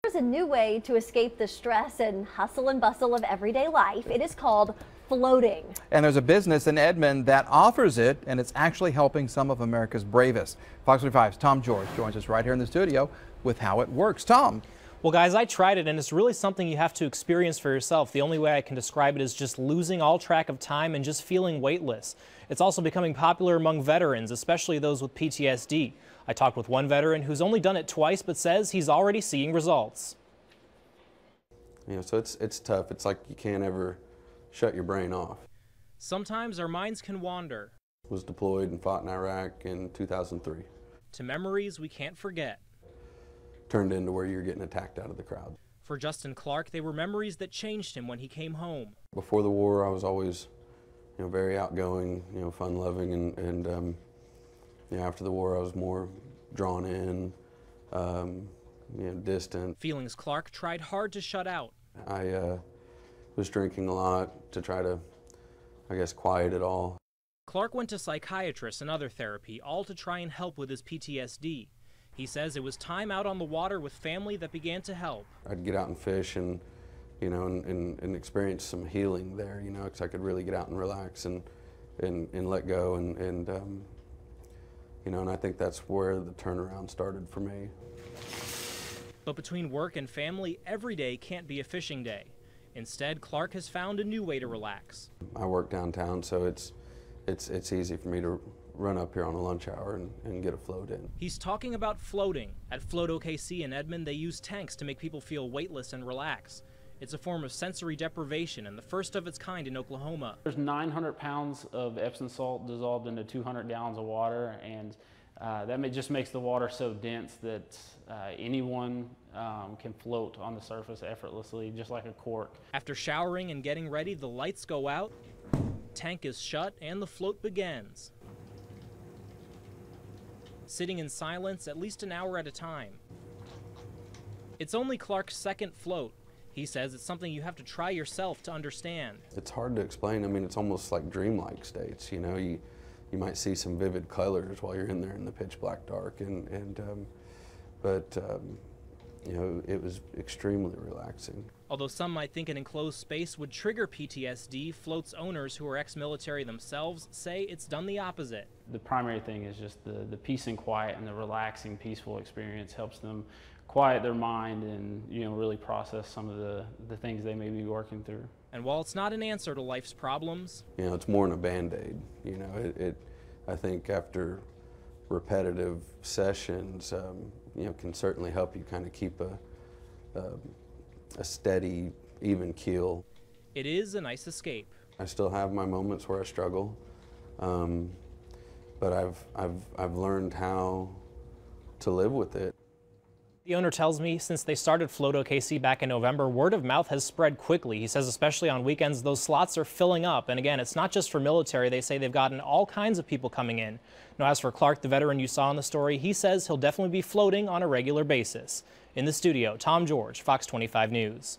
There's a new way to escape the stress and hustle and bustle of everyday life. It is called floating. And there's a business in Edmond that offers it, and it's actually helping some of America's bravest. Fox 25's Tom George joins us right here in the studio with how it works. Tom. Well, guys, I tried it, and it's really something you have to experience for yourself. The only way I can describe it is just losing all track of time and just feeling weightless. It's also becoming popular among veterans, especially those with PTSD. I talked with one veteran who's only done it twice, but says he's already seeing results. You know, so it's tough. It's like you can't ever shut your brain off. Sometimes our minds can wander. Was deployed and fought in Iraq in 2003. To memories we can't forget. Turned into where you're getting attacked out of the crowd. For Justin Clark, they were memories that changed him when he came home. Before the war, I was always, very outgoing, fun-loving, and after the war, I was more drawn in, distant. Feelings Clark tried hard to shut out. I was drinking a lot to try to, quiet it all. Clark went to psychiatrists and other therapy, all to try and help with his PTSD. He says it was time out on the water with family that began to help. I'd get out and fish and, and experience some healing there, because I could really get out and relax and let go and I think that's where the turnaround started for me. But between work and family, every day can't be a fishing day. Instead, Clark has found a new way to relax. I work downtown, so it's easy for me to run up here on a lunch hour and get a float in. He's talking about floating. At Float OKC in Edmond, they use tanks to make people feel weightless and relax. It's a form of sensory deprivation and the first of its kind in Oklahoma. There's 900 pounds of Epsom salt dissolved into 200 gallons of water, and that just makes the water so dense that anyone can float on the surface effortlessly, just like a cork. After showering and getting ready, the lights go out, tank is shut, and the float begins. Sitting in silence at least an hour at a time. It's only Clark's second float. He says it's something you have to try yourself to understand. It's hard to explain. I mean, it's almost like dreamlike states. You might see some vivid colors while you're in there in the pitch black dark, but it was extremely relaxing. Although some might think an enclosed space would trigger PTSD, Float's owners, who are ex-military themselves, say it's done the opposite. The primary thing is just the peace and quiet, and the relaxing, peaceful experience helps them quiet their mind and really process some of the things they may be working through. And while it's not an answer to life's problems, it's more than a Band-Aid. I think after repetitive sessions, can certainly help you kind of keep a steady, even keel. It is a nice escape. I still have my moments where I struggle, but I've learned how to live with it. The owner tells me since they started Float OKC back in November, word of mouth has spread quickly. He says especially on weekends, those slots are filling up. And again, it's not just for military. They say they've gotten all kinds of people coming in. Now, as for Clark, the veteran you saw in the story, he says he'll definitely be floating on a regular basis. In the studio, Tom George, Fox 25 News.